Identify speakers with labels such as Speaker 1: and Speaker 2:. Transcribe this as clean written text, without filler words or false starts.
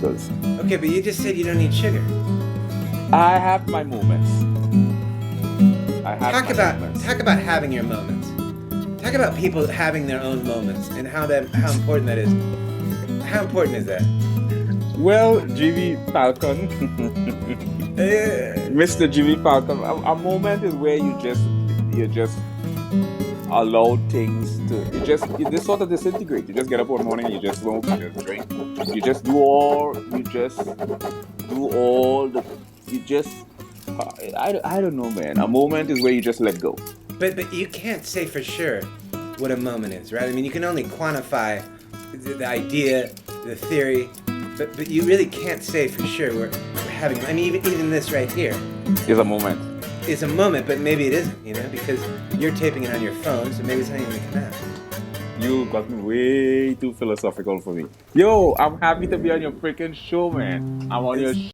Speaker 1: Because
Speaker 2: Okay, but you just said you don't need sugar.
Speaker 1: I have my moments.
Speaker 2: Talk about having your moments. Talk about people having their own moments and how important that is. How important is that?
Speaker 1: Well, G.V. Falcon, Mr. G.V. Falcon, a moment is where you just allow things to you just sort of disintegrate. You just get up one morning and you just smoke, you just drink, you just do all I don't know, man. A moment is where you just let go.
Speaker 2: But you can't say for sure what a moment is, right? I mean, you can only quantify the idea, the theory, but you really can't say for sure we're having. I mean, even this right here
Speaker 1: is a moment.
Speaker 2: Is a moment, but maybe it isn't, you know, because you're taping it on your phone, so maybe it's not even gonna come out.
Speaker 1: You got me way too philosophical for me. Yo, I'm happy to be on your freaking show, man. I'm on your